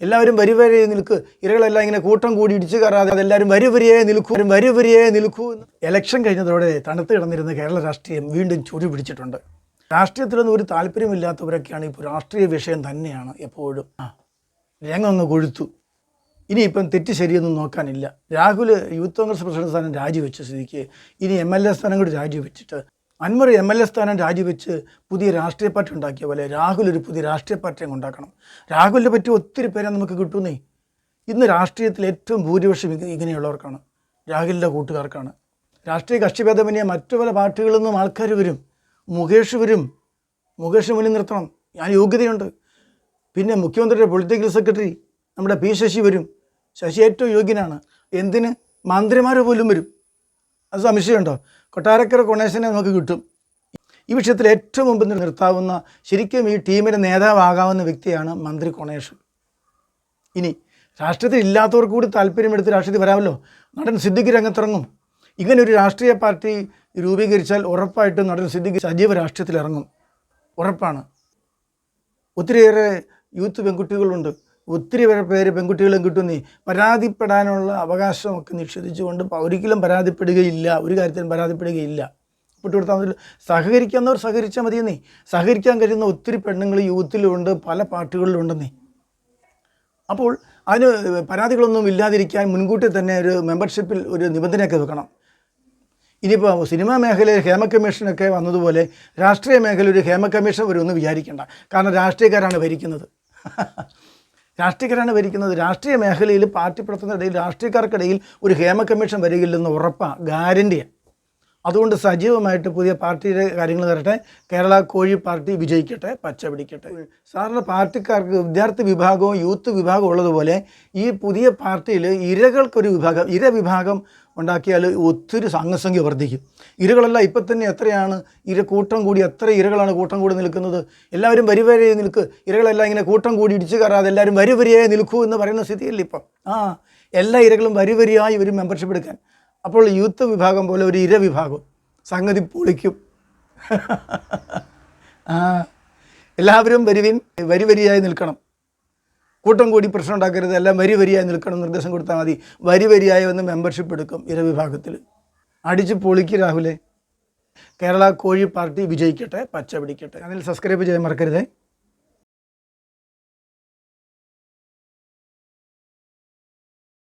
എല്ലാവരും വരിവരിയെ നിൽക്ക്, ഇരകളെല്ലാം ഇങ്ങനെ കൂട്ടം കൂടി ഇടിച്ചു കയറാതെ അതെല്ലാവരും വരിവരിയെ നിൽക്കൂ. ഇലക്ഷൻ കഴിഞ്ഞതോടെ തണുത്ത് കിടന്നിരുന്ന കേരള രാഷ്ട്രീയം വീണ്ടും ചൂട് പിടിച്ചിട്ടുണ്ട്. രാഷ്ട്രീയത്തിലൊന്നും ഒരു താല്പര്യമില്ലാത്തവരൊക്കെയാണ് ഇപ്പോൾ രാഷ്ട്രീയ വിഷയം തന്നെയാണ് എപ്പോഴും. രംഗം അങ്ങ് കൊഴുത്തു. ഇനിയിപ്പം തെറ്റ് ശരിയൊന്നും നോക്കാനില്ല. രാഹുൽ യൂത്ത് കോൺഗ്രസ് പ്രസിഡന്റ് സ്ഥാനം രാജിവെച്ച സ്ഥിതിക്ക് ഇനി MLA സ്ഥാനം കൂടി രാജിവെച്ചിട്ട് അൻവർ MLA സ്ഥാനം രാജിവെച്ച് പുതിയ രാഷ്ട്രീയ പാർട്ടി ഉണ്ടാക്കിയ പോലെ രാഹുൽ ഒരു പുതിയ രാഷ്ട്രീയ പാർട്ടിയും ഉണ്ടാക്കണം. രാഹുലിനെ പറ്റി ഒത്തിരി പേരെ നമുക്ക് കിട്ടുന്നേ. ഇന്ന് രാഷ്ട്രീയത്തിൽ ഏറ്റവും ഭൂരിപക്ഷം ഇങ്ങനെയുള്ളവർക്കാണ്, രാഹുലിൻ്റെ കൂട്ടുകാർക്കാണ്. രാഷ്ട്രീയ കക്ഷിഭേദമന്യേ മറ്റു പല പാർട്ടികളിൽ നിന്നും ആൾക്കാർ വരും. മുകേഷ് മുന്നിൽ നിർത്തണം, ഞാൻ യോഗ്യതയുണ്ട്. പിന്നെ മുഖ്യമന്ത്രിയുടെ പൊളിറ്റിക്കൽ സെക്രട്ടറി നമ്മുടെ P ശശി വരും. ശശി ഏറ്റവും യോഗ്യനാണ്. എന്തിന്? മന്ത്രിമാർ പോലും വരും. അത് സംശയമുണ്ടോ? കൊട്ടാരക്കര ഗണേശനെ നമുക്ക് കിട്ടും. ഈ വിഷയത്തിൽ ഏറ്റവും മുമ്പ് നിർത്താവുന്ന, ശരിക്കും ഈ ടീമിൻ്റെ നേതാവാകാവുന്ന വ്യക്തിയാണ് മന്ത്രി ഗണേഷ്. ഇനി രാഷ്ട്രീയത്തിൽ ഇല്ലാത്തവർക്ക് കൂടി താല്പര്യമെടുത്ത് രാഷ്ട്രീയത്തിൽ വരാമല്ലോ. നടൻ സിദ്ദിഖ് രംഗത്തിറങ്ങും. ഇങ്ങനെ ഒരു രാഷ്ട്രീയ പാർട്ടി രൂപീകരിച്ചാൽ ഉറപ്പായിട്ടും നടൻ സിദ്ദിഖ് സജീവ രാഷ്ട്രീയത്തിൽ ഇറങ്ങും, ഉറപ്പാണ്. ഒത്തിരിയേറെ യൂത്ത് പെൺകുട്ടികളുണ്ട്, ഒത്തിരി പേര് പെൺകുട്ടികളും കിട്ടുന്നേ. പരാതിപ്പെടാനുള്ള അവകാശമൊക്കെ നിഷേധിച്ചുകൊണ്ട് ഒരിക്കലും പരാതിപ്പെടുകയില്ല, ഒരു കാര്യത്തിലും പരാതിപ്പെടുകയില്ല. കൊടുത്താൽ സഹകരിക്കാവുന്നവർ സഹകരിച്ചാൽ മതിയെന്നേ. സഹകരിക്കാൻ കഴിയുന്ന ഒത്തിരി പെണ്ണുങ്ങൾ യൂത്തിലുമുണ്ട്, പല പാർട്ടികളിലും ഉണ്ടെന്നേ. അപ്പോൾ അതിന് പരാതികളൊന്നും ഇല്ലാതിരിക്കാൻ മുൻകൂട്ടി തന്നെ ഒരു മെമ്പർഷിപ്പിൽ ഒരു നിബന്ധനയൊക്കെ വെക്കണം. ഇനിയിപ്പോൾ സിനിമാ മേഖലയിൽ ഹേമ കമ്മീഷനൊക്കെ വന്നതുപോലെ രാഷ്ട്രീയ മേഖല ഒരു ഹേമ കമ്മീഷൻ വരുമെന്ന് വിചാരിക്കേണ്ട. കാരണം രാഷ്ട്രീയക്കാരാണ് ഭരിക്കുന്നത്. രാഷ്ട്രീയ മേഖലയിൽ പാർട്ടി പ്രവർത്തനത്തിനിടയിൽ രാഷ്ട്രീയക്കാർക്കിടയിൽ ഒരു ഹേമ കമ്മീഷൻ വരികയില്ലെന്ന് ഉറപ്പാണ്, ഗ്യാരണ്ടിയാണ്. അതുകൊണ്ട് സജീവമായിട്ട് പുതിയ പാർട്ടിയുടെ കാര്യങ്ങൾ തരട്ടെ. കേരള കോഴി പാർട്ടി വിജയിക്കട്ടെ, പച്ച പിടിക്കട്ടെ. സാധാരണ പാർട്ടിക്കാർക്ക് വിദ്യാർത്ഥി വിഭാഗവും യൂത്ത് വിഭാഗവും ഉള്ളതുപോലെ ഈ പുതിയ പാർട്ടിയിൽ ഇരകൾക്കൊരു വിഭാഗം ഉണ്ടാക്കിയാൽ ഒത്തിരി അംഗസംഖ്യ വർദ്ധിക്കും. ഇരകളെല്ലാം ഇപ്പം തന്നെ എത്രയാണ് കൂട്ടം കൂടി, എത്ര ഇരകളാണ് കൂട്ടം കൂടി നിൽക്കുന്നത്. എല്ലാവരും വരിവരിയെ നിൽക്ക്, ഇരകളെല്ലാം ഇങ്ങനെ കൂട്ടം കൂടി ഇടിച്ചു കയറാതെ എല്ലാവരും വരിവരിയെ നിൽക്കൂ എന്ന് പറയുന്ന സ്ഥിതിയല്ല ഇപ്പം. എല്ലാ ഇരകളും വരിവരിയായി ഒരു മെമ്പർഷിപ്പ് എടുക്കാൻ. അപ്പോൾ യൂത്ത് വിഭാഗം പോലെ ഒരു ഇര വിഭാഗം സംഗതി പൊളിക്കും. എല്ലാവരും വരിവരിയായി നിൽക്കണം, കൂട്ടം കൂടി പ്രശ്നം ഉണ്ടാക്കരുത്, എല്ലാം വരിവരിയായി നിൽക്കണം നിർദ്ദേശം കൊടുത്താൽ മതി. വരിവരിയായി വന്ന് മെമ്പർഷിപ്പ് എടുക്കും ഇര വിഭാഗത്തിൽ. അടിച്ച് പൊളിക്ക് രാഹുലെ. കേരള കോഴി പാർട്ടി വിജയിക്കട്ടെ, പച്ച പിടിക്കട്ടെ. അതിൽ സബ്സ്ക്രൈബ് ചെയ്യാൻ മറക്കരുതേ.